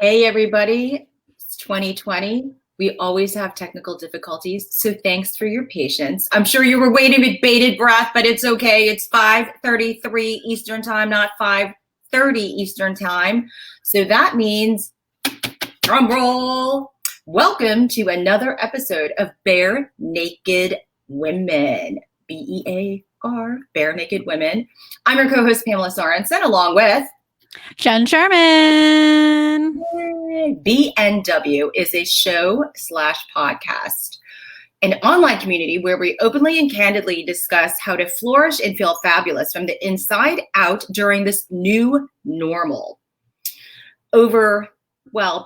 Hey, everybody. It's 2020. We always have technical difficulties, so thanks for your patience. I'm sure you were waiting with bated breath, but it's okay. It's 5:33 Eastern Time, not 5:30 Eastern Time. So that means, drum roll, welcome to another episode of Bare Naked Women. B-E-A-R, Bare Naked Women. I'm your co-host, Pamela Sorensen, along with Jen Sherman. BNW is a show/podcast, an online community where we openly and candidly discuss how to flourish and feel fabulous from the inside out during this new normal.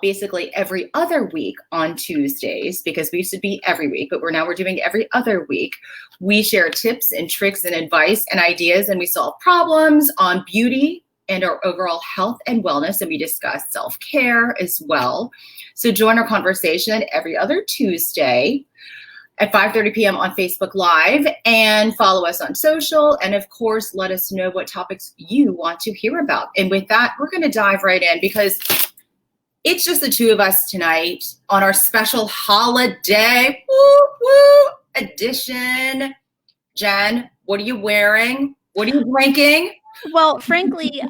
Basically every other week on Tuesdays, because we used to be every week, but we're doing every other week. We share tips and tricks and advice and ideas, and we solve problems on beauty and our overall health and wellness, and we discuss self-care as well. So join our conversation every other Tuesday at 5:30 p.m. on Facebook Live, and follow us on social, and of course, let us know what topics you want to hear about. And with that, we're gonna dive right in because it's just the two of us tonight on our special holiday edition. Jen, what are you wearing? What are you drinking? Well, frankly,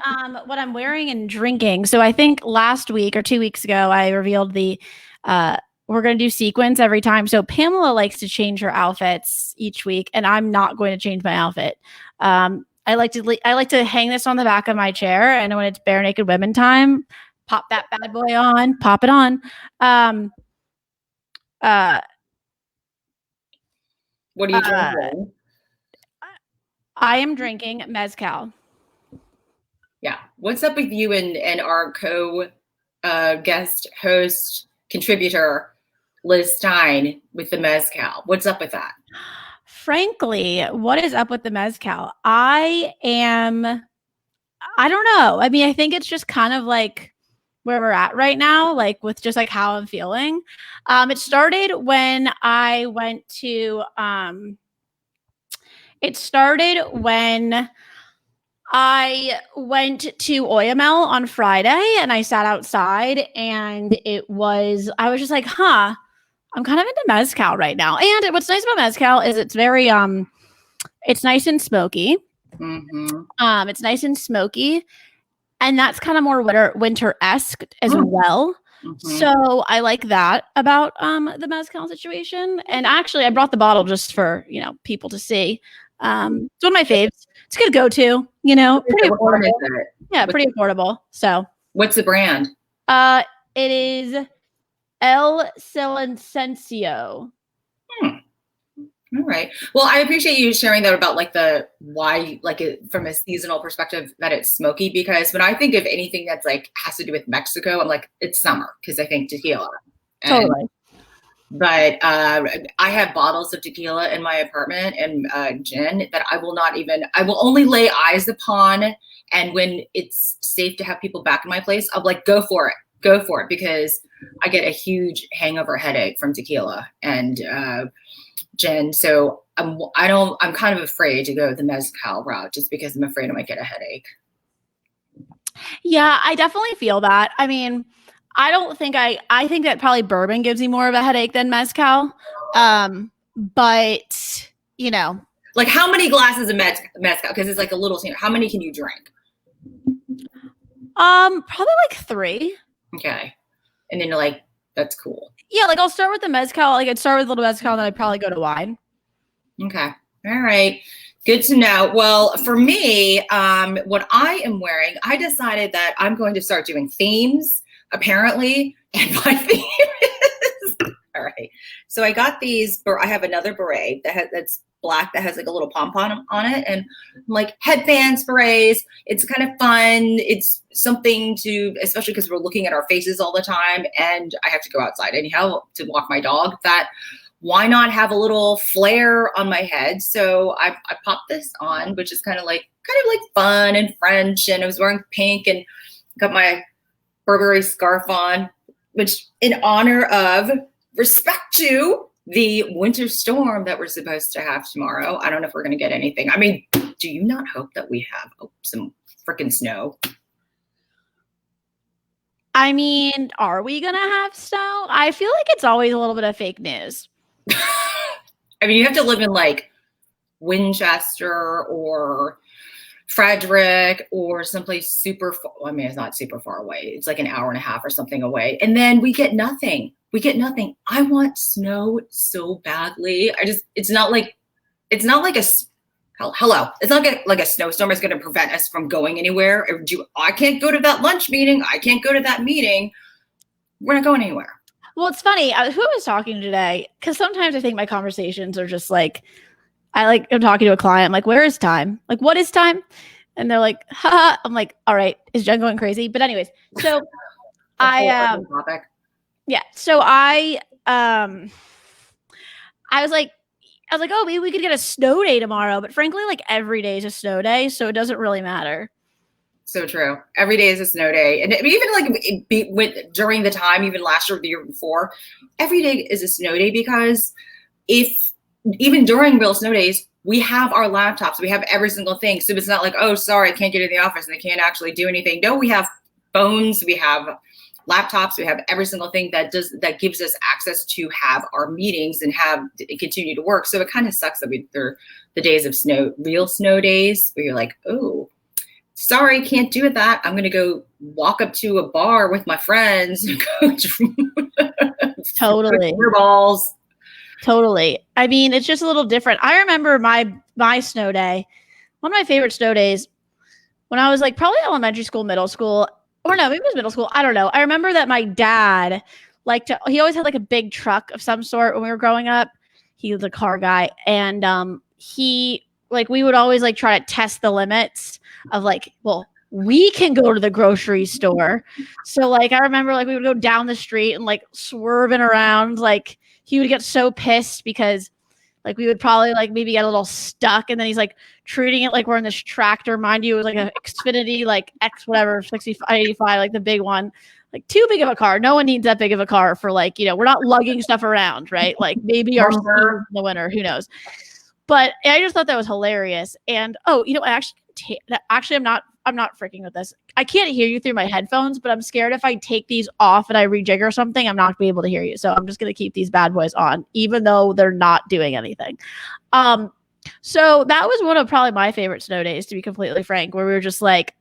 what I'm wearing and drinking. So I think last week or 2 weeks ago, I revealed we're going to do sequins every time. So Pamela likes to change her outfits each week, and I'm not going to change my outfit. I like to hang this on the back of my chair, and when it's Bare Naked Women time, pop that bad boy on, pop it on. What are you drinking? I am drinking mezcal. Yeah. What's up with you and our guest host contributor, Liz Stein, with the mezcal? What's up with that? Frankly, what is up with the mezcal? I don't know. I mean, I think it's just kind of like where we're at right now, like with just like how I'm feeling. It started when I went to Oyamel on Friday, and I sat outside, and I was just like, I'm kind of into mezcal right now. And what's nice about mezcal is it's very, it's nice and smoky. Mm-hmm. It's nice and smoky, and that's kind of more winter-esque as well. Mm-hmm. So I like that about the mezcal situation. And actually, I brought the bottle just for people to see. It's one of my faves. It's a good go-to, pretty affordable. Yeah, pretty affordable. So what's the brand? It is El Silencio. All right. Well, I appreciate you sharing that about like from a seasonal perspective that it's smoky, because when I think of anything that's like has to do with Mexico, I'm like, it's summer because I think tequila. Totally. But I have bottles of tequila in my apartment and gin that I will only lay eyes upon. And when it's safe to have people back in my place, I'll like, go for it, because I get a huge hangover headache from tequila and gin. So I'm kind of afraid to go the mezcal route just because I'm afraid I might get a headache. Yeah, I definitely feel that. I mean, I think that probably bourbon gives me more of a headache than mezcal. But like how many glasses of mezcal? Because it's like a little thing. How many can you drink? Probably like 3. Okay. And then like, that's cool. Yeah, like I'll start with the mezcal. Like I'd start with a little mezcal, and then I'd probably go to wine. Okay. All right. Good to know. Well, for me, what I am wearing, I decided that I'm going to start doing themes, apparently. And my theme is, all right. So I got these, I have another beret that's black that has like a little pom-pom on it, and like headbands, berets. It's kind of fun. It's something to, especially because we're looking at our faces all the time, and I have to go outside anyhow to walk my dog. That why not have a little flare on my head? So I popped this on, which is kind of like fun and French, and I was wearing pink and got my Burberry scarf on, which in honor of respect to the winter storm that we're supposed to have tomorrow. I don't know if we're going to get anything. I mean, do you not hope that we have some freaking snow? I mean, are we going to have snow? I feel like it's always a little bit of fake news. I mean, you have to live in like Winchester or Frederick or someplace super far. I mean, it's not super far away. It's like an hour and a half or something away. And then we get nothing. I want snow so badly. It's not like a, hello. It's not like a snowstorm is going to prevent us from going anywhere. I can't go to that lunch meeting. I can't go to that meeting. We're not going anywhere. Well, it's funny. Who I was talking today, because sometimes I think my conversations are just like, I'm talking to a client. I'm like, where is time? Like, what is time? And they're like, ha. I'm like, all right, is Jen going crazy? But anyways, so yeah. So I was like, oh, maybe we could get a snow day tomorrow. But frankly, like every day is a snow day, so it doesn't really matter. So true. Every day is a snow day. And even like during the time, even last year or the year before, every day is a snow day because even during real snow days, we have our laptops, we have every single thing. So it's not like, oh, sorry, I can't get in the office and I can't actually do anything. No, we have phones, we have laptops, we have every single thing that gives us access to have our meetings and continue to work. So it kind of sucks that they're the days of real snow days where you're like, oh, sorry, can't do that. I'm going to go walk up to a bar with my friends and go totally balls. Totally. I mean, it's just a little different. I remember my snow day, one of my favorite snow days when I was like probably elementary school, middle school, or no, maybe it was middle school. I don't know. I remember that my dad he always had like a big truck of some sort when we were growing up. He was a car guy. And we would always like try to test the limits of like, well, we can go to the grocery store. So like, I remember like we would go down the street and like swerving around. Like he would get so pissed because like we would probably like maybe get a little stuck. And then he's like treating it like we're in this tractor. Mind you, it was like an Xfinity, like X whatever, 65, 85, like the big one. Like too big of a car. No one needs that big of a car for like, we're not lugging stuff around, right? Like maybe our in the winter, who knows? But I just thought that was hilarious. And actually, I'm not freaking with this. I can't hear you through my headphones, but I'm scared if I take these off and I rejigger something, I'm not going to be able to hear you. So I'm just going to keep these bad boys on, even though they're not doing anything. So that was one of probably my favorite snow days, to be completely frank, where we were just like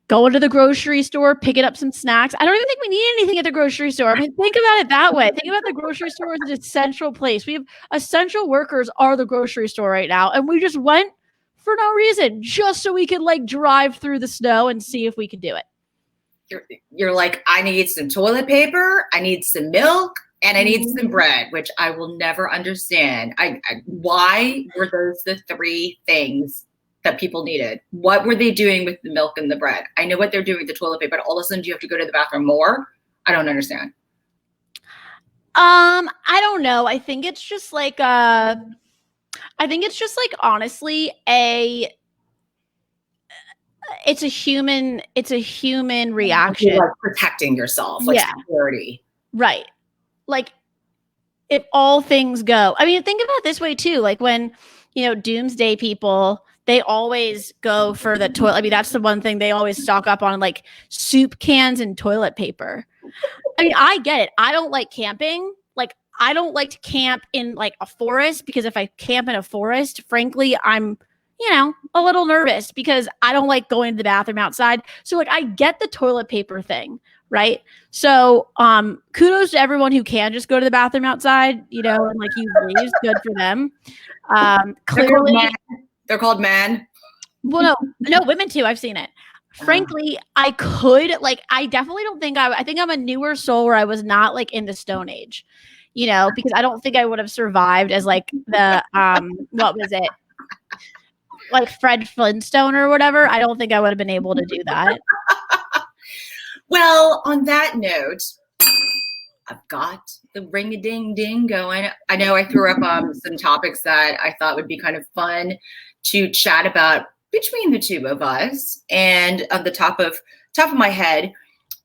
going to the grocery store, picking up some snacks. I don't even think we need anything at the grocery store. I mean, think about it that way. Think about the grocery store as an essential place. We have essential workers are the grocery store right now. And we just went for no reason, just so we could like drive through the snow and see if we could do it. You're like, I need some toilet paper, I need some milk, and I need some bread, which I will never understand. Why were those the three things that people needed? What were they doing with the milk and the bread? I know what they're doing with the toilet paper, but all of a sudden you have to go to the bathroom more? I don't understand. I don't know. I think it's just like honestly it's a human reaction. Like protecting yourself, like security. Right. Like if all things go. I mean, think about it this way too. Like when, doomsday people, they always go for the toilet. I mean, that's the one thing they always stock up on, like soup cans and toilet paper. I mean, I get it. I don't like camping. Like, I don't like to camp in like a forest because if I camp in a forest, frankly, I'm, a little nervous because I don't like going to the bathroom outside. So like, I get the toilet paper thing, right? So, kudos to everyone who can just go to the bathroom outside, and like use leaves. Good for them. Clearly, they're called men. Well, no, women too. I've seen it. Frankly, I definitely don't think I think I'm a newer soul where I was not like in the Stone Age, because I don't think I would have survived as like the, what was it? Like Fred Flintstone or whatever. I don't think I would have been able to do that. Well, on that note, I've got the ring-a-ding-ding going. I know I threw up some topics that I thought would be kind of fun to chat about between the two of us. And on the top of my head,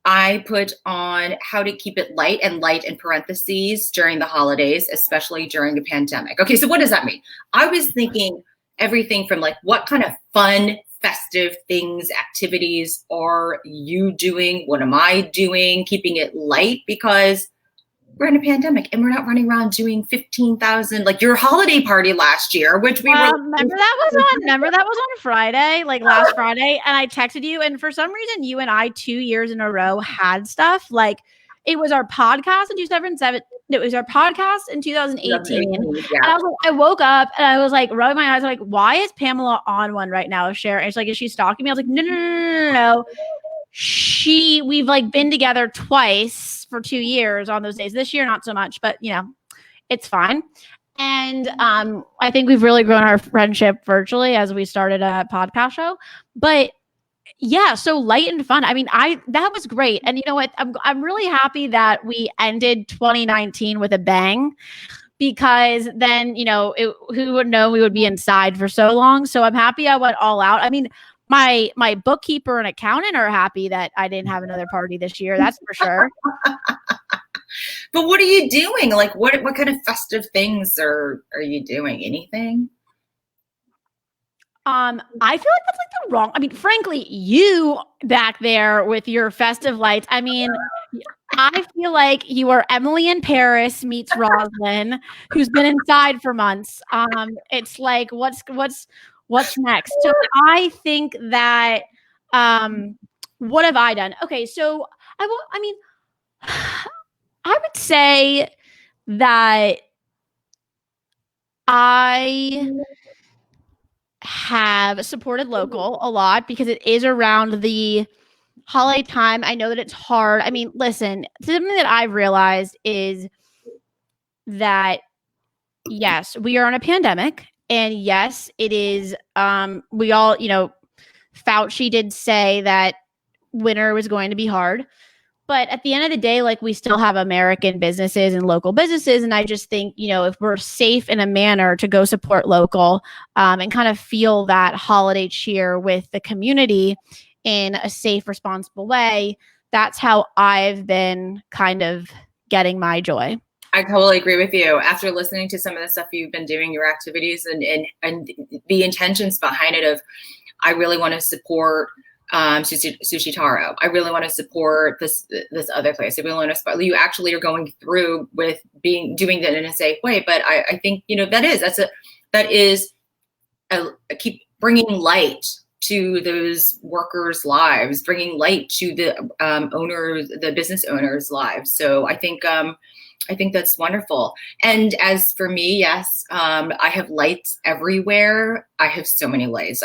I put on how to keep it light in parentheses during the holidays, especially during the pandemic. Okay, so what does that mean? I was thinking everything from like what kind of fun festive things, activities are you doing? What am I doing? Keeping it light because we're in a pandemic and we're not running around doing 15,000, like your holiday party last year, which we were. Remember that was on Friday, like last Friday. And I texted you. And for some reason, you and I 2 years in a row had stuff. Like it was our podcast in 2007. It was our podcast in 2018. Yeah. And I was like, I woke up and I was like rubbing my eyes. I'm like, why is Pamela on one right now? Share. And it's like, is she stalking me? I was like, no. We've like been together twice for 2 years on those days. This year, not so much, but you know, it's fine. And I think we've really grown our friendship virtually as we started a podcast show. But yeah, so light and fun. I mean, that was great. And you know what? I'm really happy that we ended 2019 with a bang, because then, you know, who would know we would be inside for so long. So I'm happy I went all out. I mean, my bookkeeper and accountant are happy that I didn't have another party this year. That's for sure. But what are you doing? Like, what kind of festive things are you doing? Anything? I feel like that's like the wrong. I mean, frankly, you back there with your festive lights. I mean, I feel like you are Emily in Paris meets Roslyn, who's been inside for months. It's like, what's next? So I think that, what have I done? Okay. So I would say that I have supported local a lot because it is around the holiday time. I know that it's hard. I mean, listen, something that I've realized is that, yes, we are in a pandemic. And yes, it is. We all, you know, Fauci did say that winter was going to be hard. But at the end of the day, like, we still have American businesses and local businesses. And I just think, you know, if we're safe in a manner to go support local and kind of feel that holiday cheer with the community in a safe, responsible way, that's how I've been kind of getting my joy. I totally agree with you. After listening to some of the stuff you've been doing, your activities and the intentions behind it of, I really want to support Sushi Taro. I really want to support this other place. I really want to support. You actually are going through with doing that in a safe way. But I think, you know, that is keep bringing light to those workers' lives, bringing light to the business owners' lives. So I think that's wonderful. And as for me, yes, I have lights everywhere. I have so many lights.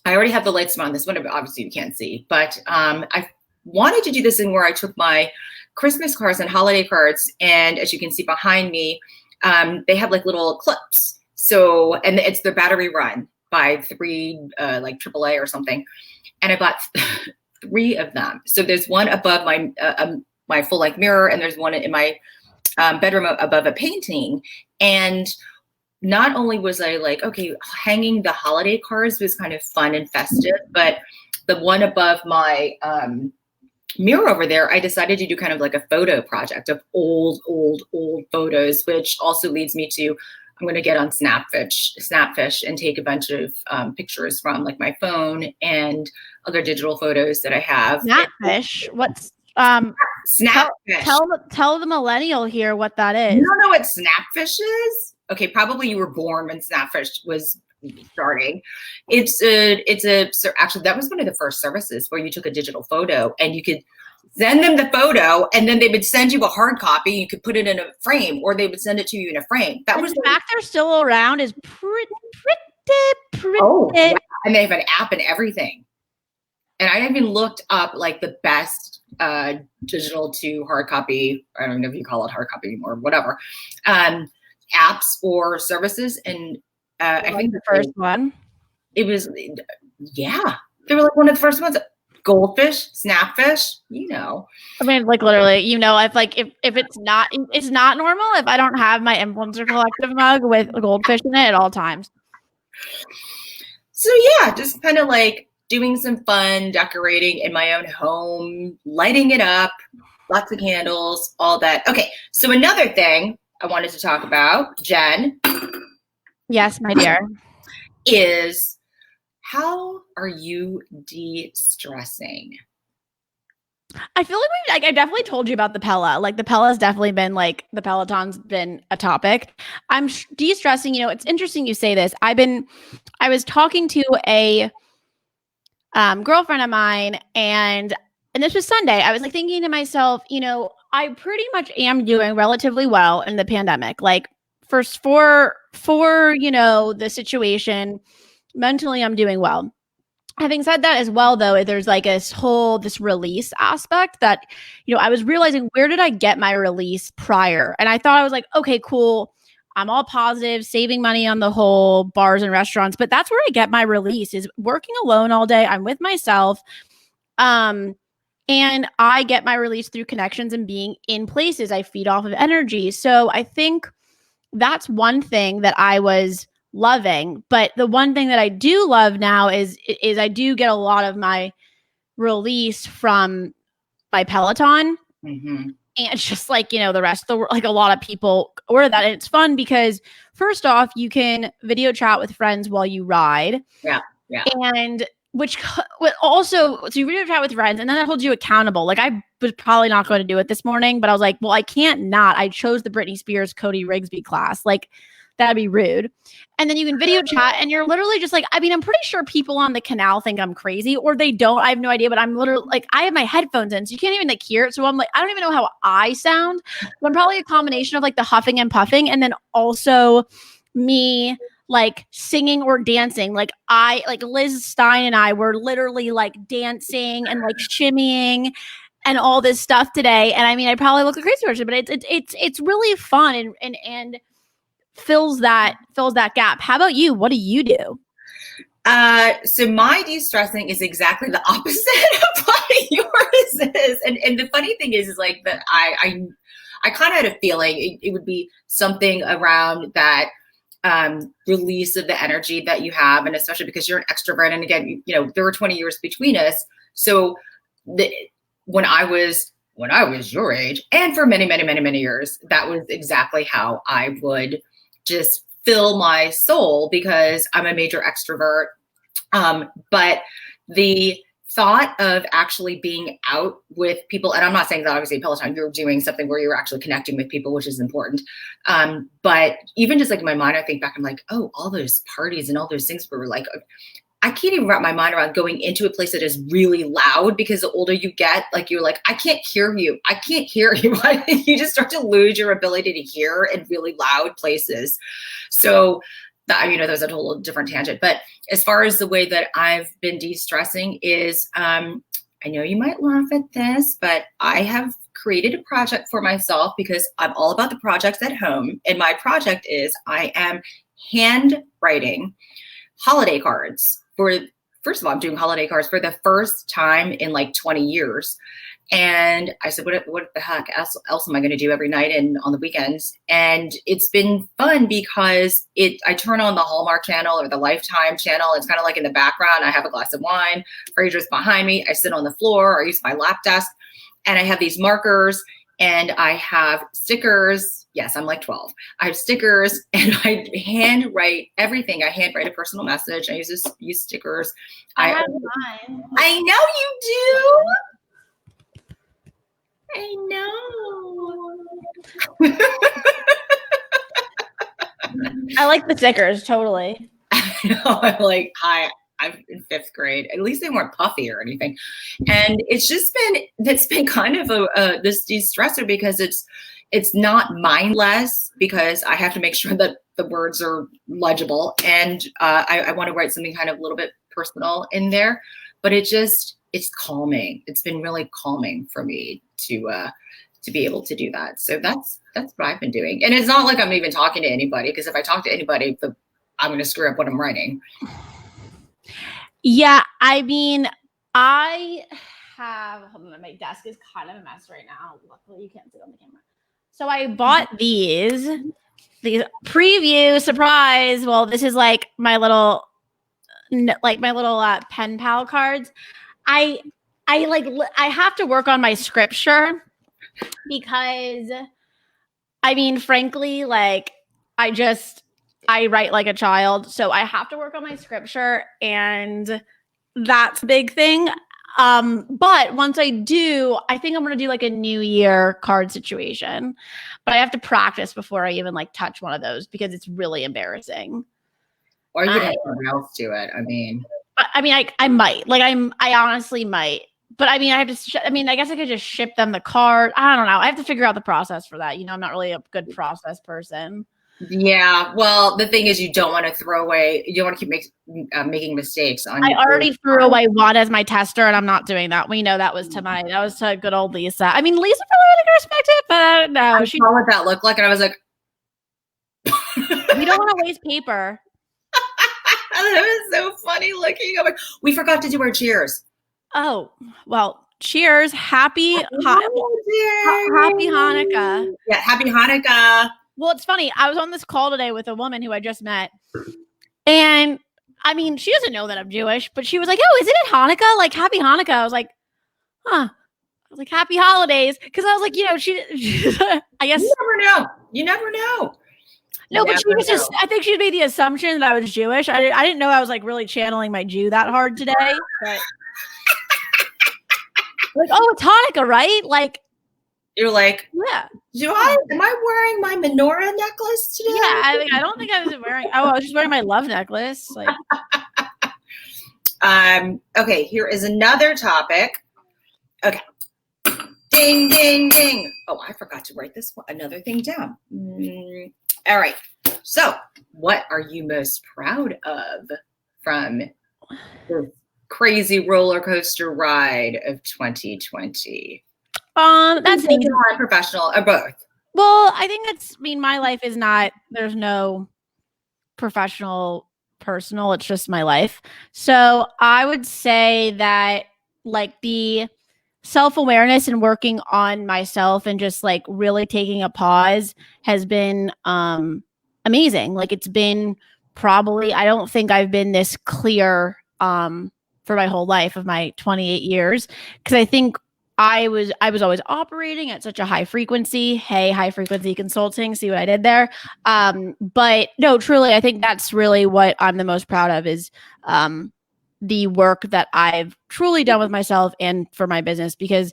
I already have the lights on this one, but obviously you can't see, but I wanted to do this in where I took my Christmas cards and holiday cards. And as you can see behind me, they have like little clips. So, and it's the battery run by 3, like AAA or something. And I bought 3 of them. So there's one above my full length mirror, and there's one in my bedroom above a painting. And not only was I like, okay, hanging the holiday cards was kind of fun and festive, but the one above my mirror over there, I decided to do kind of like a photo project of old photos, which also leads me to, I'm going to get on Snapfish and take a bunch of pictures from like my phone and other digital photos that I have. Snapfish? What's Snapfish? Tell the millennial here what that is. You don't know what Snapfish is? Okay, probably you were born when Snapfish was starting. Actually, that was one of the first services where you took a digital photo and you could send them the photo, and then they would send you a hard copy. You could put it in a frame, or they would send it to you in a frame. That was the fact they're still around is pretty. Oh, yeah. And they have an app and everything. And I even looked up like the best digital to hard copy. I don't know if you call it hard copy anymore, whatever. Apps or services, and I think the first one. It was, yeah, they were like one of the first ones. Goldfish, Snapfish, you know. I mean, like literally, you know, if it's not normal if I don't have my Influencer Collective mug with goldfish in it at all times. So yeah, just kind of like doing some fun decorating in my own home, lighting it up, lots of candles, all that. Okay, so another thing I wanted to talk about, Jen. Yes, my dear. Is how are you de-stressing? I feel like I definitely told you about the Pella. Like the Pella's definitely been like the Peloton's been a topic. I'm de-stressing. You know, it's interesting you say this. I was talking to a girlfriend of mine, and this was Sunday. I was like thinking to myself, you know, I pretty much am doing relatively well in the pandemic. Like first for you know the situation, mentally I'm doing well. Having said that as well, though, there's like this release aspect that, you know, I was realizing, where did I get my release prior? And I thought, I was like, okay, cool. I'm all positive, saving money on the whole, bars and restaurants, but that's where I get my release, is working alone all day. I'm with myself. And I get my release through connections and being in places. I feed off of energy. So I think that's one thing that I was loving. But the one thing that I do love now is I do get a lot of my release from my Peloton. Mm-hmm. And it's just like, you know, the rest of the world, like a lot of people order that. And it's fun because first off, you can video chat with friends while you ride. Yeah. Yeah. And which also, so you video chat with friends, and then that holds you accountable. Like I was probably not going to do it this morning, but I was like, well, I can't not. I chose the Britney Spears, Cody Rigsby class. Like that'd be rude. And then you can video chat, and you're literally just like, I mean, I'm pretty sure people on the canal think I'm crazy, or they don't. I have no idea, but I'm literally like, I have my headphones in, so you can't even like hear it. So I'm like, I don't even know how I sound. But I'm probably a combination of like the huffing and puffing, and then also me like singing or dancing. Like Liz Stein and I were literally like dancing and like shimmying and all this stuff today. And I mean, I probably look a crazy person, but it's really fun and fills that gap. How about you? What do you do? So my de-stressing is exactly the opposite of what yours is. And the funny thing is like that I kind of had a feeling it would be something around that release of the energy that you have. And especially because you're an extrovert. And again, you know, there were 20 years between us. So when I was your age, and for many, many, many, many years, that was exactly how I would just fill my soul, because I'm a major extrovert. But the thought of actually being out with people, and I'm not saying that obviously Peloton, you're doing something where you're actually connecting with people, which is important. But even just like in my mind, I think back, I'm like, oh, all those parties and all those things were like, I can't even wrap my mind around going into a place that is really loud, because the older you get, like you're like, I can't hear you. I can't hear you. You just start to lose your ability to hear in really loud places. So that, you know, there's a whole different tangent. But as far as the way that I've been de-stressing is, I know you might laugh at this, but I have created a project for myself, because I'm all about the projects at home. And my project is I am handwriting holiday cards first of all, I'm doing holiday cards for the first time in like 20 years. And I said, what the heck else am I going to do every night and on the weekends? And it's been fun because I turn on the Hallmark channel or the Lifetime channel. It's kind of like in the background. I have a glass of wine, Fraser's behind me. I sit on the floor, or I use my lap desk, and I have these markers, and I have stickers. Yes, I'm like 12. I have stickers, and I handwrite everything. I handwrite a personal message. I use stickers. I have mine. I know you do. I know. I like the stickers, totally. I know. I'm like, hi, I'm in 5th grade. At least they weren't puffy or anything. And it's been kind of this de-stressor, because it's not mindless, because I have to make sure that the words are legible. And I want to write something kind of a little bit personal in there, but it's calming. It's been really calming for me to be able to do that. So that's what I've been doing. And it's not like I'm even talking to anybody, because if I talk to anybody, I'm going to screw up what I'm writing. Yeah. I mean, hold on, my desk is kind of a mess right now. Luckily you can't see it on the camera. So I bought these preview surprise. Well, this is like my little pen pal cards. I have to work on my scripture, because I mean, frankly, like I just I write like a child. So I have to work on my scripture, and that's a big thing. But once I do, I think I'm going to do like a New Year card situation, but I have to practice before I even like touch one of those because it's really embarrassing. Or you could have someone else do it. I might, like, I honestly might, but I mean, I guess I could just ship them the card. I don't know. I have to figure out the process for that. I'm not really a good process person. Yeah. Well, the thing is, you don't want to throw away. You don't want to keep making mistakes. I already threw away one as my tester, and I'm not doing that. We know that was to good old Lisa. I mean, Lisa probably would have respected it, but no. I saw what that looked like, and I was like, we don't want to waste paper. That was so funny looking. I'm like, we forgot to do our cheers. Oh, well, cheers. Happy Hanukkah. Yeah, happy Hanukkah. Well, it's funny. I was on this call today with a woman who I just met. And I mean, she doesn't know that I'm Jewish, but she was like, oh, isn't it Hanukkah? Like, happy Hanukkah. I was like, huh. I was like, happy holidays. Because I was like, I guess. You never know. No, but she was just, I think she made the assumption that I was Jewish. I didn't know I was like really channeling my Jew that hard today. But like, oh, it's Hanukkah, right? Like, you're like, yeah. Am I wearing my menorah necklace today? Yeah, I don't think I was wearing. Oh, I was just wearing my love necklace. Like, okay, here is another topic. Okay, ding, ding, ding. Oh, I forgot to write another thing down. All right. So, what are you most proud of from the crazy roller coaster ride of 2020? That's professional or both. Well, I think my life is not, there's no professional, personal, it's just my life. So I would say that like the self-awareness and working on myself and just like really taking a pause has been amazing. Like it's been probably, I don't think I've been this clear for my whole life of my 28 years. Because I think I was always operating at such a high frequency. Hey, high frequency consulting. See what I did there? But no, truly, I think that's really what I'm the most proud of is the work that I've truly done with myself and for my business. Because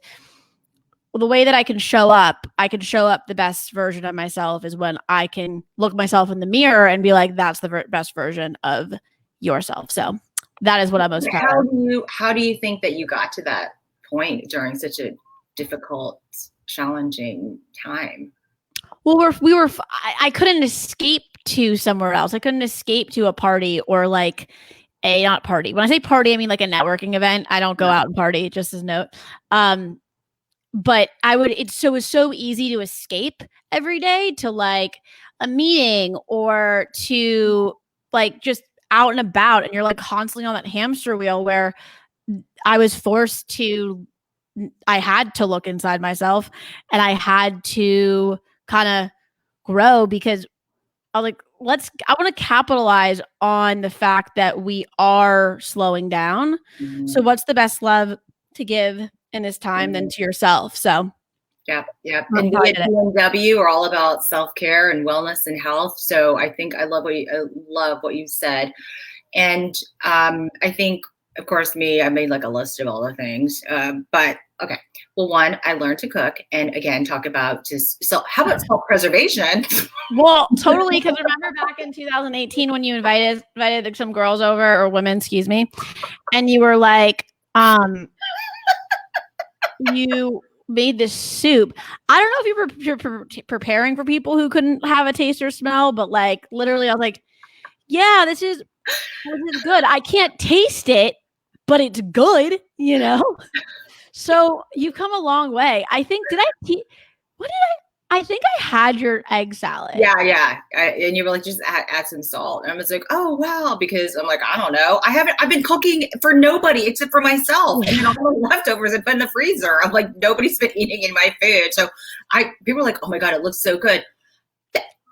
the way that I can show up the best version of myself is when I can look myself in the mirror and be like, that's the best version of yourself. So that is what I'm most proud of. How do you think that you got to that point during such a difficult, challenging time? Well, I couldn't escape to somewhere else. I couldn't escape to a party or like not party. When I say party, I mean like a networking event. I don't go out and party, just as a note. But it was so easy to escape every day to like a meeting or to like just out and about. And you're like constantly on that hamster wheel where I was forced to, I had to look inside myself and I had to kind of grow because I was like, I want to capitalize on the fact that we are slowing down. Mm-hmm. So what's the best love to give in this time than to yourself? So Yep. And we at BMW are all about self-care and wellness and health. So I think I love what you said. And I think, of course, I made like a list of all the things. But okay. Well, one, I learned to cook, and again, talk about how about self-preservation? Well, totally. Because remember back in 2018 when you invited some girls over, or women, excuse me, and you were like, you made this soup. I don't know if you were preparing for people who couldn't have a taste or smell, but like literally, I was like, yeah, this is good. I can't taste it, but it's good, So you've come a long way. I think, I think I had your egg salad. Yeah. And you were like, just add some salt. And I was like, oh, wow. Because I'm like, I don't know. I've been cooking for nobody except for myself. And then all the leftovers have been in the freezer. I'm like, nobody's been eating in my food. So people were like, oh my God, it looks so good.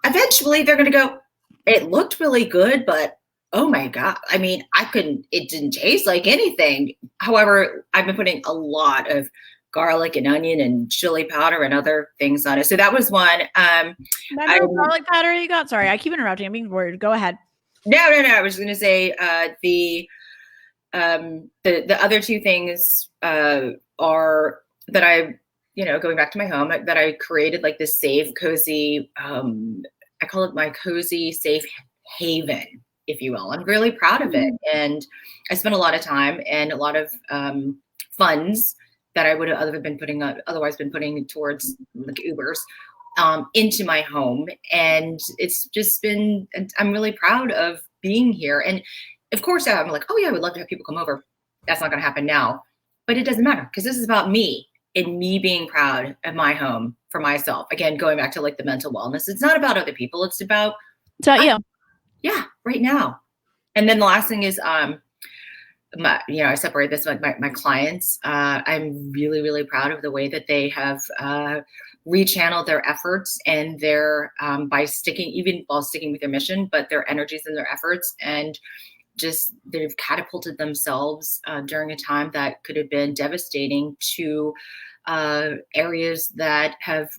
Eventually they're going to go, it looked really good, but oh my God. I mean, it didn't taste like anything. However, I've been putting a lot of garlic and onion and chili powder and other things on it. So that was one. Garlic powder you got? Sorry, I keep interrupting. I'm being worried. Go ahead. No. I was going to say the other two things are that I, going back to my home, that I created like this safe, cozy, I call it my cozy, safe haven, if you will. I'm really proud of it. And I spent a lot of time and a lot of funds that I would have otherwise been putting towards like Ubers into my home. And it's just been, I'm really proud of being here. And of course, I'm like, oh yeah, I would love to have people come over. That's not going to happen now, but it doesn't matter because this is about me and me being proud of my home for myself. Again, going back to like the mental wellness, it's not about other people. It's about you. Yeah, right now. And then the last thing is, I separate this like my clients. I'm really, really proud of the way that they have rechanneled their efforts and their by sticking with their mission, but their energies and their efforts, and just they've catapulted themselves during a time that could have been devastating to areas that have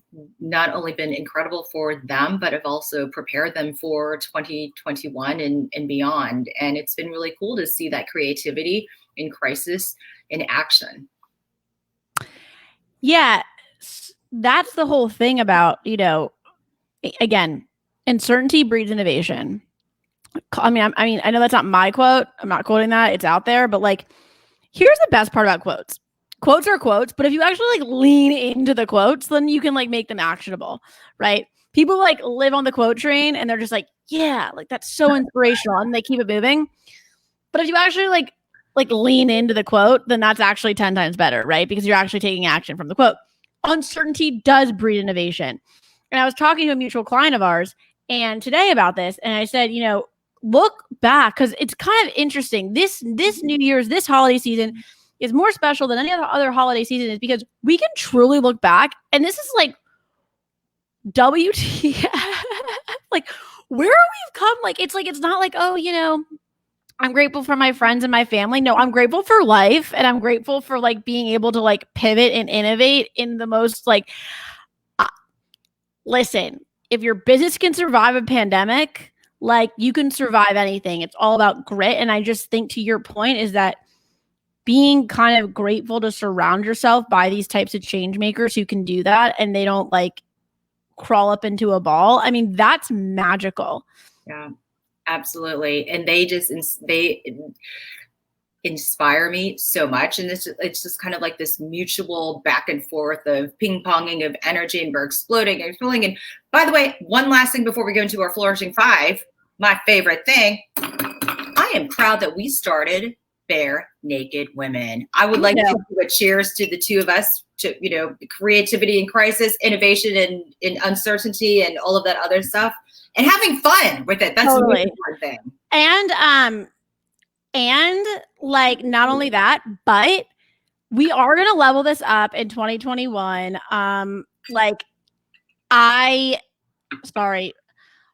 not only been incredible for them, but have also prepared them for 2021 and beyond. And it's been really cool to see that creativity in crisis in action. Yeah, that's the whole thing about, again, uncertainty breeds innovation. I mean, I know that's not my quote. I'm not quoting that. It's out there. But like, here's the best part about quotes. Quotes are quotes, but if you actually like lean into the quotes, then you can like make them actionable, right? People like live on the quote train and they're just like, yeah, like that's so inspirational, and they keep it moving. But if you actually like lean into the quote, then that's actually 10 times better, right? Because you're actually taking action from the quote. Uncertainty does breed innovation. And I was talking to a mutual client of ours and today about this, and I said, look back, because it's kind of interesting. This New Year's, this holiday season is more special than any other holiday season, is because we can truly look back, and this is like WTF, like where we've come. Like it's not like, oh, I'm grateful for my friends and my family. No, I'm grateful for life, and I'm grateful for like being able to like pivot and innovate in the most like. Listen, if your business can survive a pandemic, like you can survive anything. It's all about grit. And I just think, to your point, is that being kind of grateful to surround yourself by these types of change makers who can do that, and they don't like crawl up into a ball. I mean, that's magical. Yeah, absolutely. And they inspire me so much. And it's just kind of like this mutual back and forth of ping ponging of energy, and we're exploding and exploding. And by the way, one last thing before we go into our Flourishing 5, my favorite thing, I am proud that we started Bare Naked Women. I would like to do a cheers to the two of us, to creativity in crisis, innovation and uncertainty, and all of that other stuff, and having fun with it. That's totally. The important thing. And like, not only that, but we are going to level this up in 2021.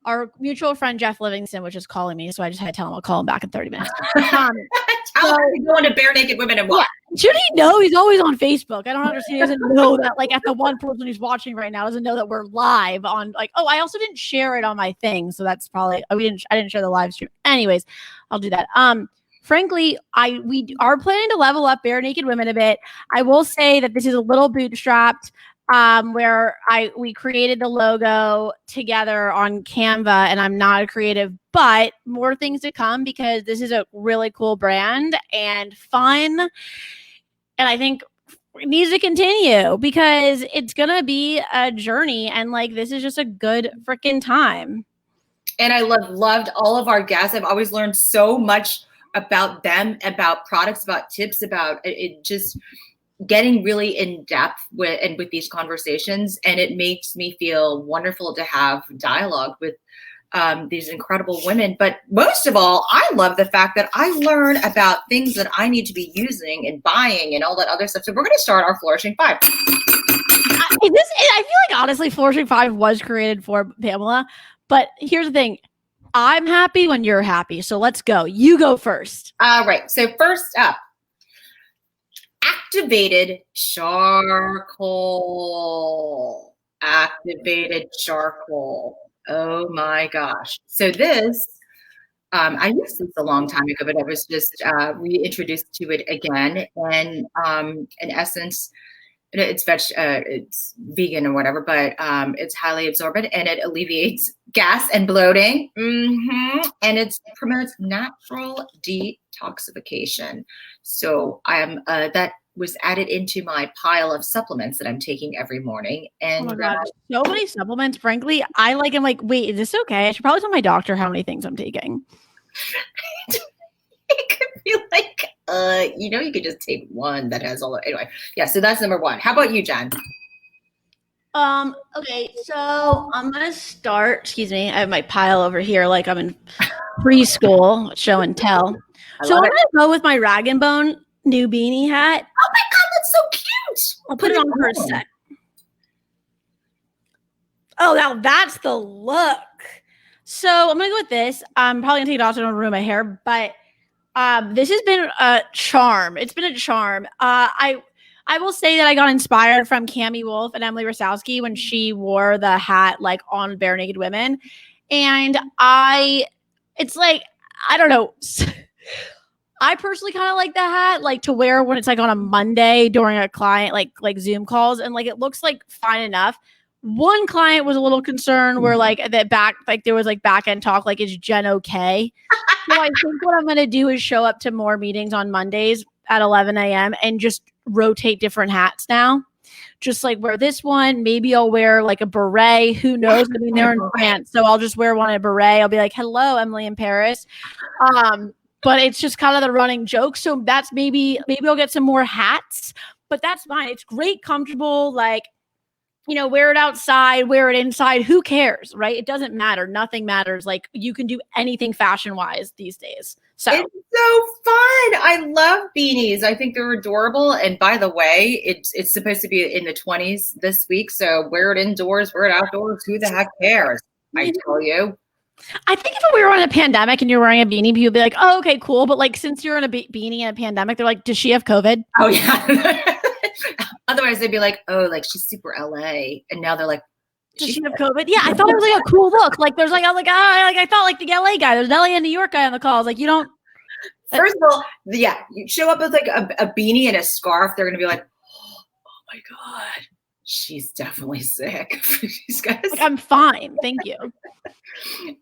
Our mutual friend Jeff Livingston, which is calling me, so I just had to tell him I'll call him back in 30 minutes. How are we going to Bare Naked Women and what? Yeah. Should he know? He's always on Facebook. I don't understand. He doesn't know that, like, at the one person who's watching right now doesn't know that we're live on, like, oh, I also didn't share it on my thing, so that's probably, I didn't share the live stream. Anyways, I'll do that. Frankly, we are planning to level up Bare Naked Women a bit. I will say that this is a little bootstrapped, where we created the logo together on Canva, and I'm not a creative, but more things to come, because this is a really cool brand and fun. And I think it needs to continue, because it's going to be a journey, and like, this is just a good freaking time. And I loved all of our guests. I've always learned so much about them, about products, about tips, about it, just getting really in depth with these conversations. And it makes me feel wonderful to have dialogue with these incredible women. But most of all, I love the fact that I learn about things that I need to be using and buying and all that other stuff. So we're going to start our Flourishing 5. I feel like, honestly, Flourishing 5 was created for Pamela. But here's the thing. I'm happy when you're happy. So let's go. You go first. All right. So first up, activated charcoal. Activated charcoal. Oh my gosh. So this, I used this a long time ago, but I was just reintroduced to it again. And in essence, it's vegan or whatever, but it's highly absorbent and it alleviates gas and bloating. And it promotes natural detoxification. So that was added into my pile of supplements that I'm taking every morning. And oh my God, so many supplements. Frankly, I like. I'm like, wait, is this okay? I should probably tell my doctor how many things I'm taking. It could be like, you could just take one that has all the, anyway. Yeah, so that's number one. How about you, Jen? Okay, so I'm gonna start. Excuse me, I have my pile over here, like I'm in preschool, show and tell. So I'm gonna go with my Rag and Bone new beanie hat. Oh my God, that's so cute! I'll put it on for a sec. Oh, now that's the look. So I'm gonna go with this. I'm probably gonna take it off so I don't ruin my hair, but this has been a charm. It's been a charm. I will say that I got inspired from Cammie Wolf and Emily Rosowski when she wore the hat like on Bare Naked Women. And it's like, I don't know. I personally kind of like the hat, like to wear when it's like on a Monday during a client, like Zoom calls. And like, it looks like fine enough. One client was a little concerned where like that back, like there was like back end talk, like, is Jen okay? So I think what I'm going to do is show up to more meetings on Mondays at 11 a.m. and just rotate different hats now. Just like wear this one. Maybe I'll wear like a beret. Who knows? I mean, they're in France. So I'll just wear one a beret. I'll be like, hello, Emily in Paris. But it's just kind of the running joke. So that's maybe I'll get some more hats, but that's fine. It's great, comfortable, like, wear it outside, wear it inside. Who cares, right? It doesn't matter. Nothing matters. Like you can do anything fashion-wise these days. So it's so fun. I love beanies. I think they're adorable. And by the way, it's supposed to be in the 20s this week. So wear it indoors, wear it outdoors. Who the heck cares? I tell you. I think if we were in a pandemic and you're wearing a beanie, people would be like, oh, okay, cool. But like, since you're in a beanie in a pandemic, they're like, does she have COVID? Oh, yeah. Otherwise, they'd be like, oh, like she's super LA. And now they're like, does she have COVID? Yeah, I thought it was like a cool look. Like there's like, I was like, I thought like the LA guy. There's an LA and New York guy on the call. I was like, you don't. First of all, yeah, you show up with like a beanie and a scarf. They're going to be like, oh my God, she's definitely sick. She's got like, I'm fine. Thank you.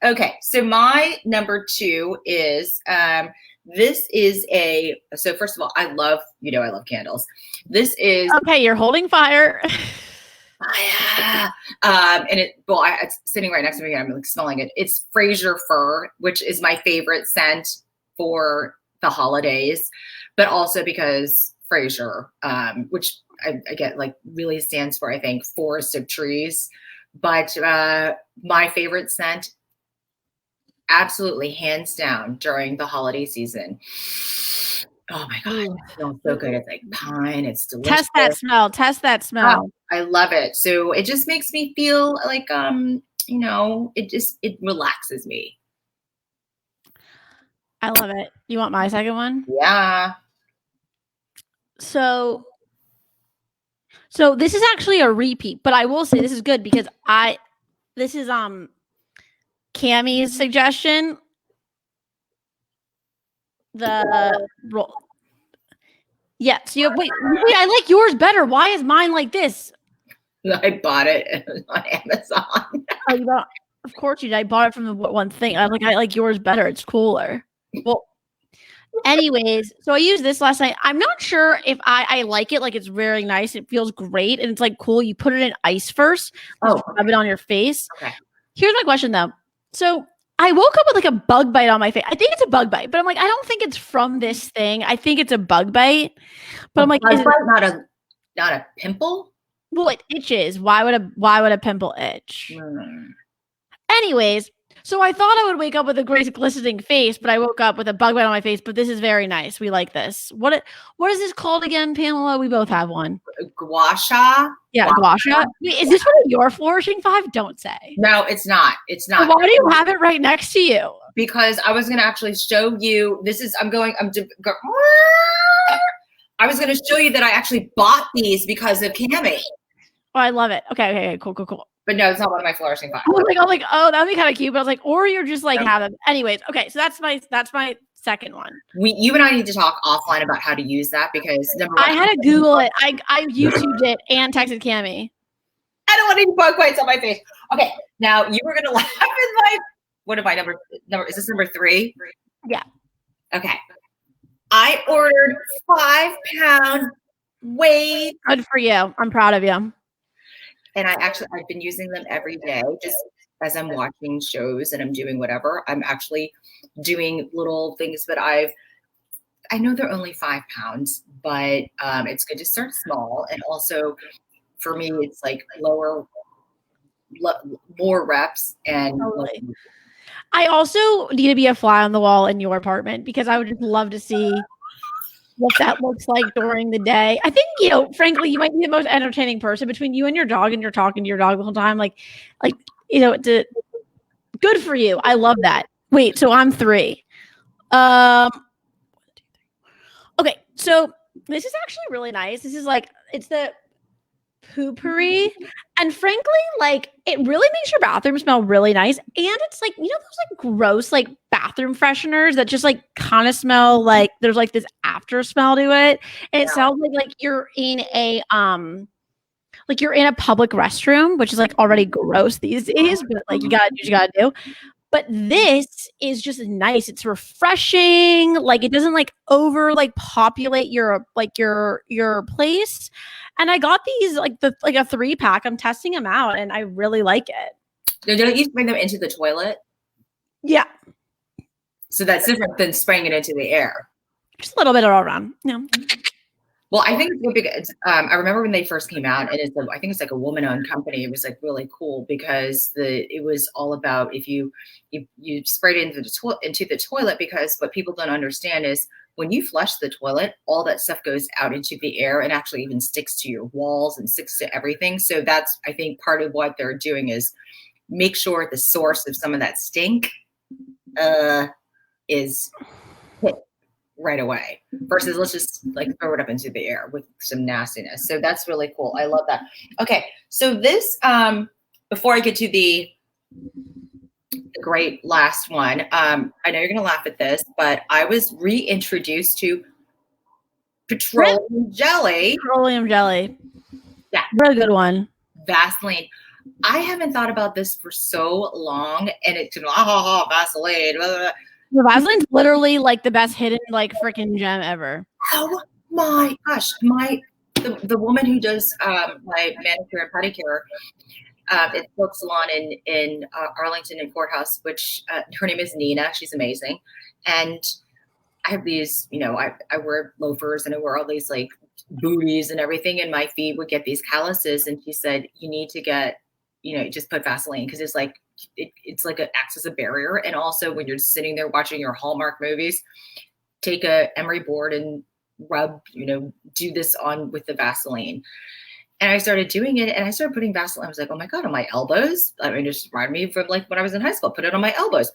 Okay. So my number two is, so first of all, I love candles. This is. Okay. You're holding fire. And it's sitting right next to me and I'm like smelling it. It's Fraser Fir, which is my favorite scent for the holidays, but also because Fraser, which I get like really stands for, I think, forest of trees. But my favorite scent, absolutely hands down during the holiday season. Oh my God, it smells so good. It's like pine. It's delicious. Test that smell. Oh, I love it. So it just makes me feel like, it relaxes me. I love it. You want my second one? Yeah. So this is actually a repeat, but I will say this is good because this is Cammie's suggestion. Yes. Wait, I like yours better. Why is mine like this? I bought it on Amazon. Oh, you bought? Of course you did. I bought it from the one thing. I like yours better. It's cooler. Well, anyways, so I used this last night. I'm not sure if I like it. Like it's very nice. It feels great. And it's like cool. You put it in ice first. Rub it on your face. Okay. Here's my question though. So I woke up with like a bug bite on my face. I think it's a bug bite, but I'm like, I don't think it's from this thing. I think it's a bug bite. But I'm like, bug bite, not a pimple? Well, it itches. Why would a pimple itch? Anyways, so I thought I would wake up with a great glistening face, but I woke up with a bug bite on my face. But this is very nice. We like this. What is this called again, Pamela? We both have one. Gua sha. Yeah, gua sha. Is this one of your Flourishing 5? Don't say. No, it's not. It's not. So why do you have it right next to you? Because I was going to actually show you. I was going to show you that I actually bought these because of Cami. Oh, I love it. Okay, cool. But no, it's not one of my flourishing finds. I was like, oh, that'd be kind of cute. But I was like, or you're just like have them. Anyways, okay, so that's my second one. You and I need to talk offline about how to use that because number one, I had to Google it. I YouTubed it and texted Cami. I don't want any bug bites on my face. Okay, now you were going to laugh at my. What am I number? Is this number 3? Yeah. Okay. I ordered 5-pound weight. Good for you. I'm proud of you. And I've been using them every day, just as I'm watching shows and I'm doing whatever. I'm actually doing little things, but I know they're only 5 pounds, but it's good to start small. And also for me, it's like more reps. And totally. I also need to be a fly on the wall in your apartment because I would just love to see what that looks like during the day. I think, frankly, you might be the most entertaining person between you and your dog, and you're talking to your dog the whole time. Good for you. I love that. Wait, so I'm 3. Okay, so this is actually really nice. This is it's the Poo Pourri, and frankly, it really makes your bathroom smell really nice. And it's those gross bathroom fresheners that just kind of smell like there's this after smell to it, and it sounds like you're in a you're in a public restroom, which is already gross these days, but you gotta do what you gotta do. But this is just nice. It's refreshing. It doesn't over populate your place. And I got these a 3-pack. I'm testing them out, and I really like it. Don't you bring them into the toilet? Yeah. So that's different than spraying it into the air. Just a little bit all around. Yeah. Well, I think I remember when they first came out, and I think it's a woman-owned company. It was really cool because it was all about if you sprayed it into the toilet, because what people don't understand is when you flush the toilet, all that stuff goes out into the air and actually even sticks to your walls and sticks to everything. So that's, I think, part of what they're doing is make sure the source of some of that stink is hit right away versus let's just throw it up into the air with some nastiness. So that's really cool. I love that. Okay. So this, before I get to the great last one, I know you're going to laugh at this, but I was reintroduced to petroleum jelly. Petroleum jelly. Yeah. Really good one. Vaseline. I haven't thought about this for so long, and it's Vaseline. Blah, blah, blah. The Vaseline's literally the best hidden freaking gem ever. Oh my gosh. The woman who does my manicure and pedicure, it's a salon in Arlington and Courthouse, which her name is Nina. She's amazing. And I have these, I wear loafers and I wear all these booties and everything, and my feet would get these calluses. And she said, you need to get, just put Vaseline, because it's it acts as a barrier. And also when you're sitting there watching your Hallmark movies, take a emery board and rub, do this on with the Vaseline. And I started doing it, and I started putting Vaseline. I was like, oh my God, on my elbows. I mean, it just reminded me from when I was in high school, put it on my elbows,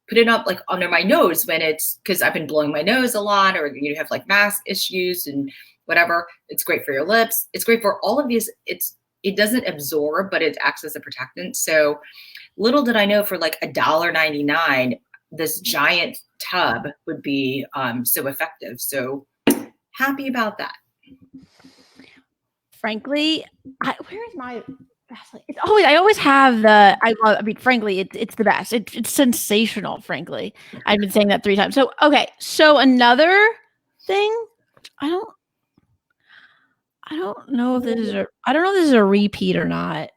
put it up under my nose because I've been blowing my nose a lot, or you have mask issues and whatever. It's great for your lips. It's great for all of these. It doesn't absorb, but it acts as a protectant. So little did I know, for $1.99, this giant tub would be so effective. So happy about that. Frankly, where is my Vaseline? I always have frankly, it's the best. It's sensational, frankly. I've been saying that 3 times. So, okay. So another thing, I don't know if this is a repeat or not.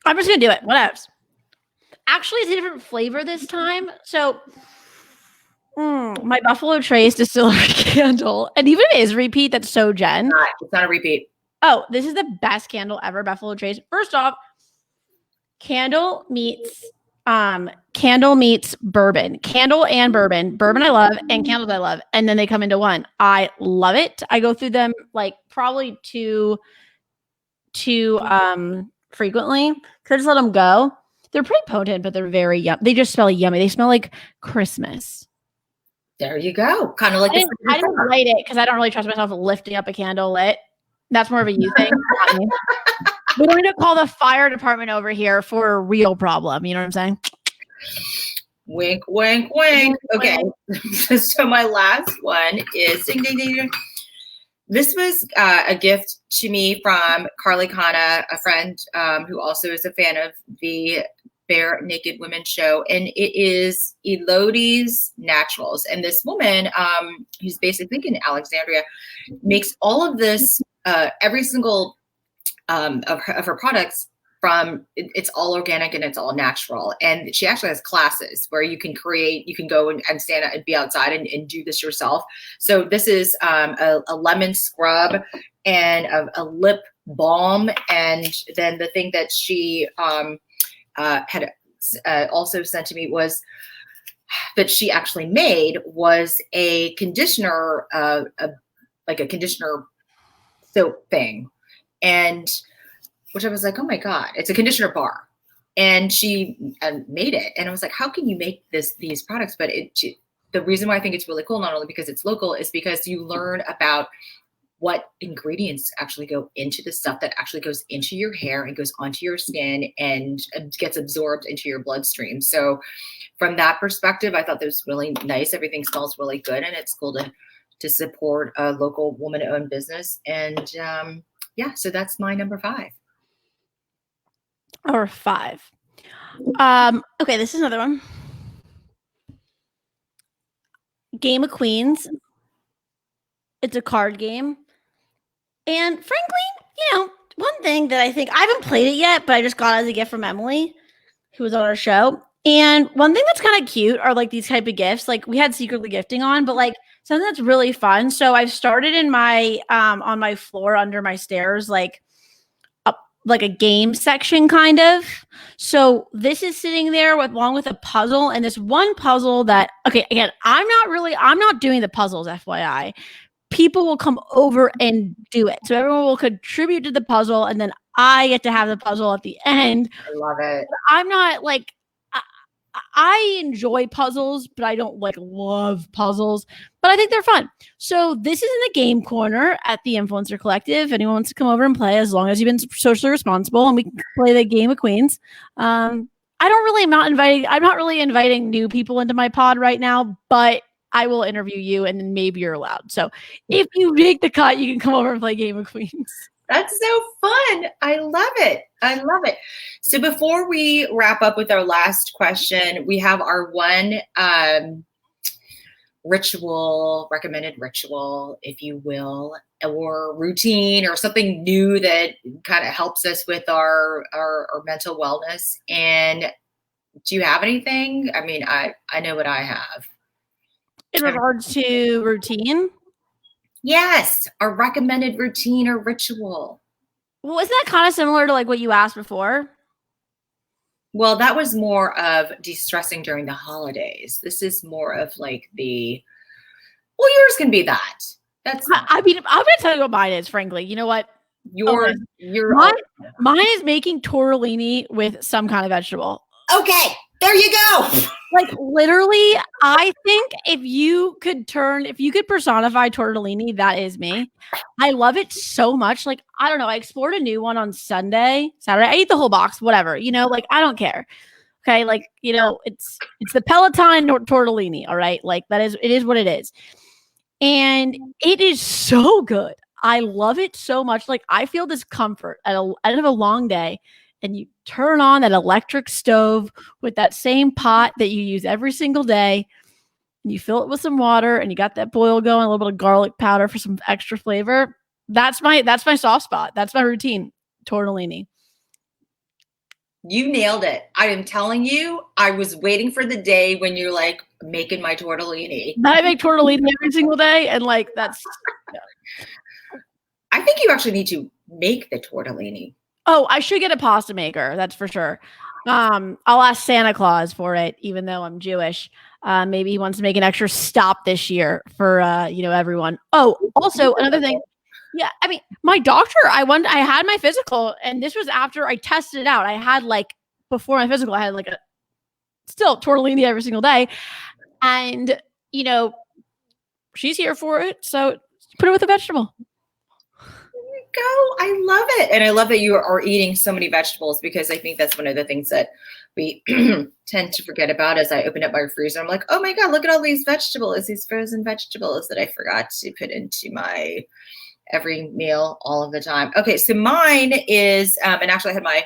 I'm just gonna do it. What else? Actually, it's a different flavor this time. So my Buffalo Trace distillery candle, and even if it is repeat, that's so Jen. It's not a repeat. Oh, this is the best candle ever, Buffalo Trace. First off, candle meets bourbon. Candle and bourbon. Bourbon I love, and candles I love, and then they come into one. I love it. I go through them probably too frequently, because I just let them go. They're pretty potent, but they're very yummy. They just smell yummy. They smell like Christmas. There you go. Kind of like I didn't light it because I don't really trust myself lifting up a candle lit. That's more of a you thing. Not me. We don't need to call the fire department over here for a real problem. You know what I'm saying? Wink, wink, wink. Okay. So my last one is ding, ding, ding, ding. This was a gift to me from Carly Kana, a friend who also is a fan of the Bare Naked Women show, and it is Elodies Naturals. And this woman, who's based, I think, in Alexandria, makes all of this, every single of her products from, it's all organic and it's all natural. And she actually has classes where you can go and stand and be outside and do this yourself. So this is a lemon scrub and a lip balm. And then the thing that she had also sent to me was that she actually made was a conditioner, like a conditioner soap thing. And which I was like, oh my God, it's a conditioner bar. And she made it. And I was like, how can you make these products? But the reason why I think it's really cool, not only because it's local, is because you learn about what ingredients actually go into the stuff that actually goes into your hair and goes onto your skin and gets absorbed into your bloodstream. So from that perspective, I thought that was really nice. Everything smells really good, and it's cool to support a local woman-owned business. And yeah, so that's my number 5. Or 5. Okay, this is another one. Game of Queens. It's a card game. And frankly, one thing that I think, I haven't played it yet, but I just got it as a gift from Emily, who was on our show. And one thing that's kind of cute are like these type of gifts. Like we had secretly gifting on, but like something that's really fun. So I've started in my on my floor under my stairs, like a game section kind of. So this is sitting there along with a puzzle, and this one puzzle that, okay, again, I'm not doing the puzzles, FYI. People will come over and do it. So everyone will contribute to the puzzle, and then I get to have the puzzle at the end. I love it. I'm not like, I enjoy puzzles, but I don't like love puzzles, but I think they're fun. So this is in the game corner at the Influencer Collective. Anyone wants to come over and play, as long as you've been socially responsible, and we can play the Game of Queens. I'm not really inviting new people into my pod right now, but I will interview you and then maybe you're allowed. So if you make the cut, you can come over and play Game of Queens. That's so fun. I love it. I love it. So before we wrap up with our last question, we have our one recommended ritual, if you will, or routine or something new that kind of helps us with our mental wellness. And do you have anything? I mean, I know what I have. In regards to routine? Yes, a recommended routine or ritual. Well, isn't that kind of similar to like what you asked before? Well, that was more of de-stressing during the holidays. This is more of like yours can be that. I'm going to tell you what mine is, frankly. You know what? Mine is making tortellini with some kind of vegetable. Okay, there you go. Like literally, I think if you could personify tortellini, that is me. I love it so much. Like, I don't know. I explored a new one on Saturday. I ate the whole box, whatever, like, I don't care. Okay. Like, it's the Peloton tortellini. All right. Like it is what it is. And it is so good. I love it so much. Like I feel this comfort at the end of a long day. And you turn on that electric stove with that same pot that you use every single day. And you fill it with some water, and you got that boil going, a little bit of garlic powder for some extra flavor. That's my soft spot. That's my routine. Tortellini. You nailed it. I am telling you, I was waiting for the day when you're like making my tortellini. I make tortellini every single day, and like that's. Yeah. I think you actually need to make the tortellini. Oh, I should get a pasta maker. That's for sure. I'll ask Santa Claus for it, even though I'm Jewish. Maybe he wants to make an extra stop this year for everyone. Oh, also another thing. Yeah, I mean, my doctor. I had my physical, and this was after I tested it out. I had before my physical, I had still tortellini every single day, and she's here for it. So put it with a vegetable. Go. I love it. And I love that you are eating so many vegetables, because I think that's one of the things that we tend to forget about. As I open up my freezer, I'm like, oh my God, look at all these vegetables, these frozen vegetables that I forgot to put into my every meal all of the time. Okay, so mine is, and actually I had my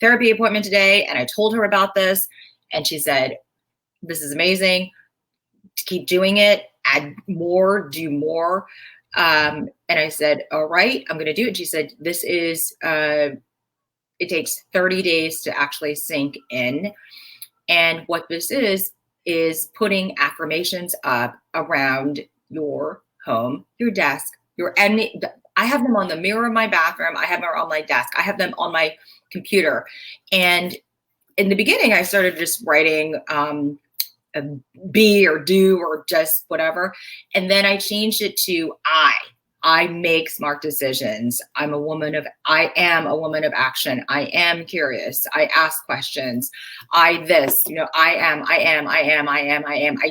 therapy appointment today, and I told her about this, and she said, this is amazing, to keep doing it, add more, do more. And I said, all right, I'm going to do it. She said, this is, it takes 30 days to actually sink in. And what this is putting affirmations up around your home, your desk, I have them on the mirror of my bathroom. I have them on my desk. I have them on my computer. And in the beginning, I started just writing, be or do or just whatever. And then I changed it to I make smart decisions. I am a woman of action. I am curious. I ask questions. I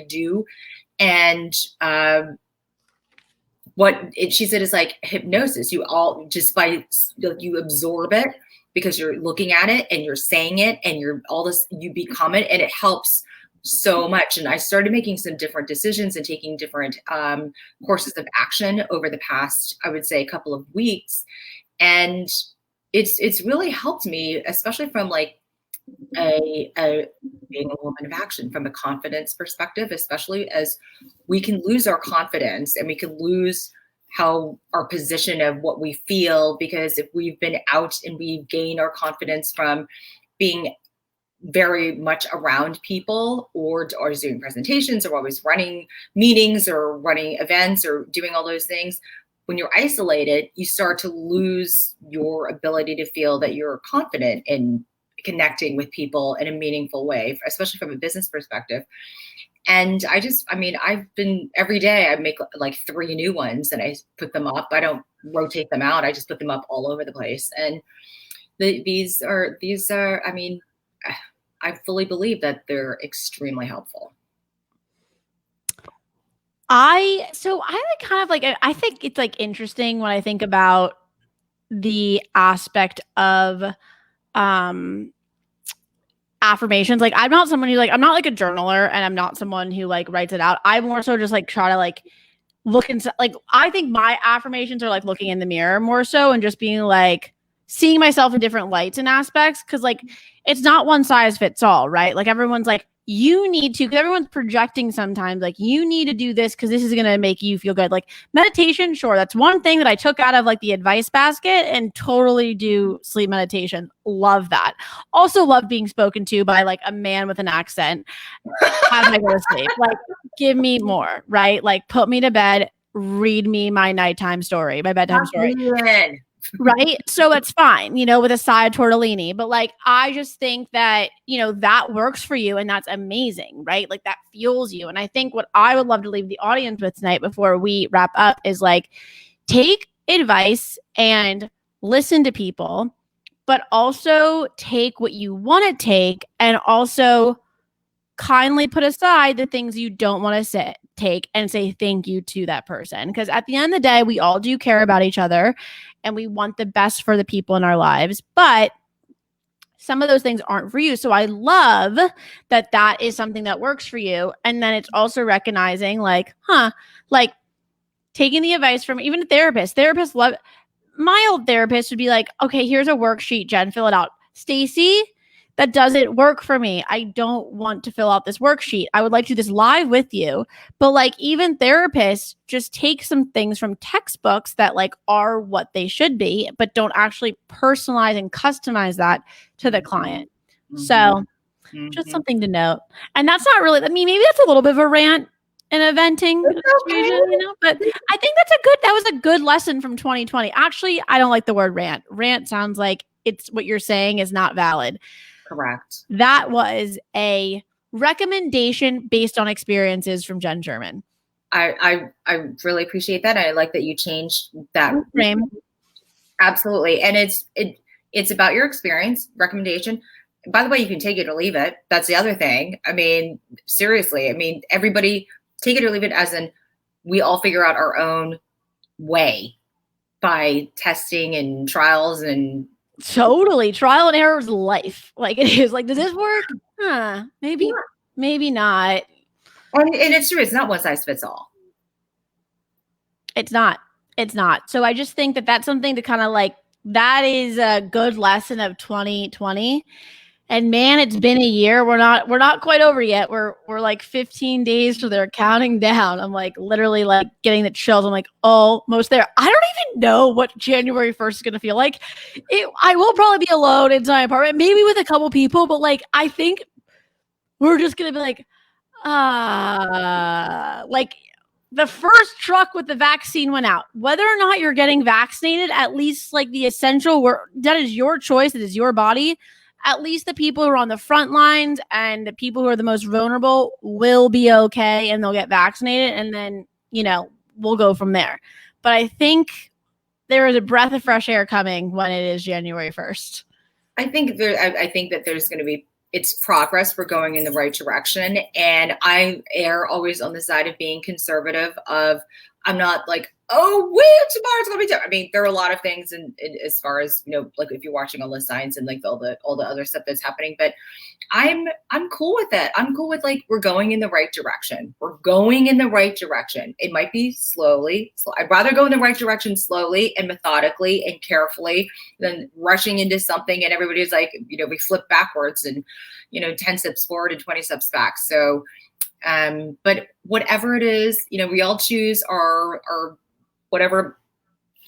do. And she said is like hypnosis. You all just you absorb it because you're looking at it and you're saying it and you become it, and it helps so much. And I started making some different decisions and taking different courses of action over the past, I would say, a couple of weeks. And it's really helped me, especially from like being a woman of action, from a confidence perspective, especially as we can lose our confidence and we can lose our position of what we feel, because if we've been out and we've gained our confidence from being very much around people or doing presentations or always running meetings or running events or doing all those things, when you're isolated, you start to lose your ability to feel that you're confident in connecting with people in a meaningful way, especially from a business perspective. And I've been, every day I make like 3 new ones and I put them up. I don't rotate them out. I just put them up all over the place. And these are, I fully believe that they're extremely helpful. I think it's like interesting when I think about the aspect of affirmations. Like, I'm not someone who I'm not like a journaler, and I'm not someone who like writes it out. I more so just like try to like look into, like, I think my affirmations are like looking in the mirror more so, and just being like seeing myself in different lights and aspects. Cause like, it's not one size fits all, right? Like everyone's like, you need to, because everyone's projecting sometimes, like, you need to do this because this is going to make you feel good. Like meditation, sure, that's one thing that I took out of like the advice basket, and totally do sleep meditation. Love that. Also love being spoken to by like a man with an accent as I go to sleep. Like, give me more, right? Like, put me to bed, read me my nighttime story, my bedtime story. Right. So it's fine, with a side tortellini. But like, I just think that, that works for you, and that's amazing, right? Like, that fuels you. And I think what I would love to leave the audience with tonight before we wrap up is like, take advice and listen to people, but also take what you want to take, and also kindly put aside the things you don't want to take, and say thank you to that person. Because at the end of the day, we all do care about each other, and we want the best for the people in our lives. But some of those things aren't for you. So I love that that is something that works for you. And then it's also recognizing like taking the advice from even a therapist. Therapists love, my old therapist would be like, okay, here's a worksheet, Jen, fill it out. Stacy, that doesn't work for me. I don't want to fill out this worksheet. I would like to do this live with you. But like, even therapists just take some things from textbooks that like are what they should be, but don't actually personalize and customize that to the client. Mm-hmm. So just something to note. And that's not really, maybe that's a little bit of a rant in a venting situation, but I think that was a good lesson from 2020. Actually, I don't like the word rant. Rant sounds like it's what you're saying is not valid. Correct. That was a recommendation based on experiences from Jen Sherman. I really appreciate that. I like that you changed that frame. Absolutely. And it's about your experience, recommendation. By the way, you can take it or leave it. That's the other thing. Seriously, everybody take it or leave it, as in we all figure out our own way by testing and trials and totally trial and error is life. Like it is like, does this work? Maybe, Yeah. maybe not. And it's true. It's not one size fits all. It's not. It's not. So I just think that that's something to kind of like, that is a good lesson of 2020. And man, it's been a year. We're not quite over yet. We're like 15 days till they're counting down. I'm like literally like getting the chills. I'm like almost there. I don't even know what January 1st is gonna feel like. I will probably be alone in my apartment, maybe with a couple people, but like I think we're just gonna be like, like the first truck with the vaccine went out. Whether or not you're getting vaccinated, at least like the essential, that is your choice. It is your body. At least the people who are on the front lines and the people who are the most vulnerable will be okay and they'll get vaccinated. And then, we'll go from there. But I think there is a breath of fresh air coming when it is January 1st. I think that there's going to be, it's progress. We're going in the right direction. And I err always on the side of being conservative I'm not like, oh, wait, tomorrow's gonna be different. I mean, there are a lot of things in as far as, like if you're watching all the science and like all the other stuff that's happening, but I'm cool with it. I'm cool with like, we're going in the right direction. We're going in the right direction. It might be slowly. I'd rather go in the right direction slowly and methodically and carefully than rushing into something and everybody's like, we flip backwards and, 10 steps forward and 20 steps back. So, but whatever it is, we all choose our whatever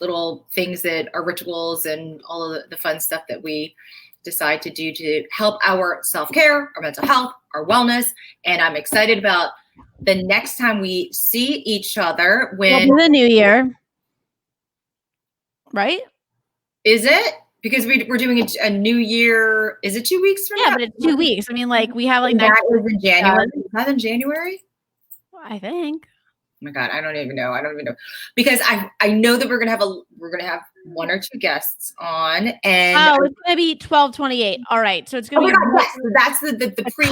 little things that are rituals and all of the fun stuff that we decide to do to help our self-care, our mental health, our wellness. And I'm excited about the next time we see each other when the new year, right? Is it? Because we're doing a new year. Is it 2 weeks from now? Yeah, but it's 2 weeks. I mean, like we have like that is in January. Is that in January? I think. Oh my God, I don't even know. Because I know that we're gonna have one or two guests on, and it's gonna be 12/28. All right, so it's gonna be. Yes, so that's the pre.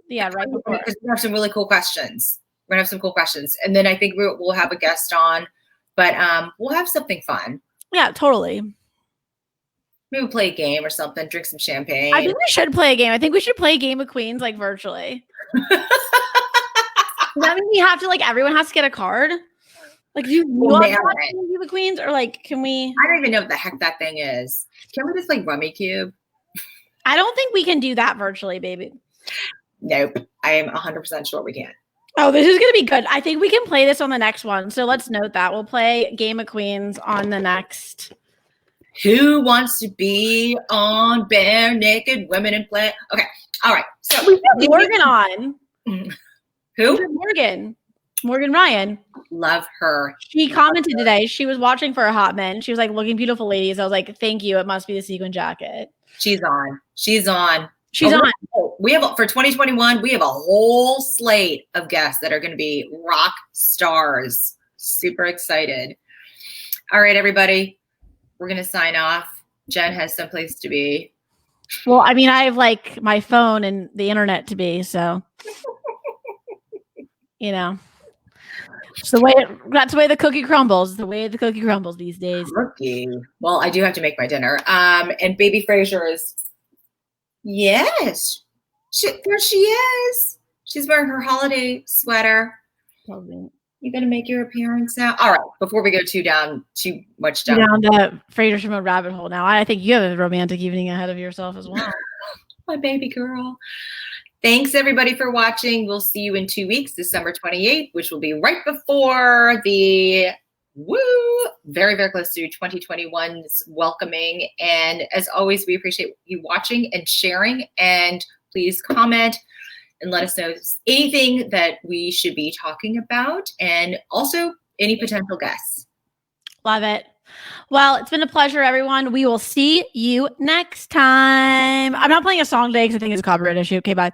Yeah, right before. Because we have some really cool questions. We're gonna have some cool questions, and then I think we'll have a guest on, but we'll have something fun. Yeah, totally. Maybe we'll play a game or something. Drink some champagne. I think we should play a game. I think we should play a game of Queens like virtually. Does that mean we have to everyone has to get a card? Like, do you want to play Game of Queens or can we? I don't even know what the heck that thing is. Can we just Rummy Cube? I don't think we can do that virtually, baby. Nope. I am 100% sure we can't. Oh, this is going to be good. I think we can play this on the next one. So let's note that. We'll play Game of Queens on the next. Who wants to be on Bare Naked Women in Play? Okay. All right. So we have Morgan on. Who? Morgan Ryan. Love her. She commented today. She was watching for a hot minute. She was like, looking beautiful ladies. I was like, thank you. It must be the sequin jacket. She's on. We have for 2021, we have a whole slate of guests that are going to be rock stars. Super excited. All right, everybody. We're going to sign off. Jen has someplace to be. Well, I mean, I have my phone and the internet to be, so that's the way the cookie crumbles. The way the cookie crumbles these days. Cookie. Well, I do have to make my dinner. And baby Fraser is. Yes, there she is. She's wearing her holiday sweater. Probably. You gonna make your appearance now? All right. Before we go too much down the Fraser Shimon rabbit hole. Now, I think you have a romantic evening ahead of yourself as well. My baby girl. Thanks everybody for watching. We'll see you in 2 weeks, December 28th, which will be right before the very, very close to 2021's welcoming. And as always, we appreciate you watching and sharing. And please comment and let us know anything that we should be talking about, and also any potential guests. Love it. Well, it's been a pleasure, everyone. We will see you next time. I'm not playing a song today because I think it's a copyright issue. Okay, bye.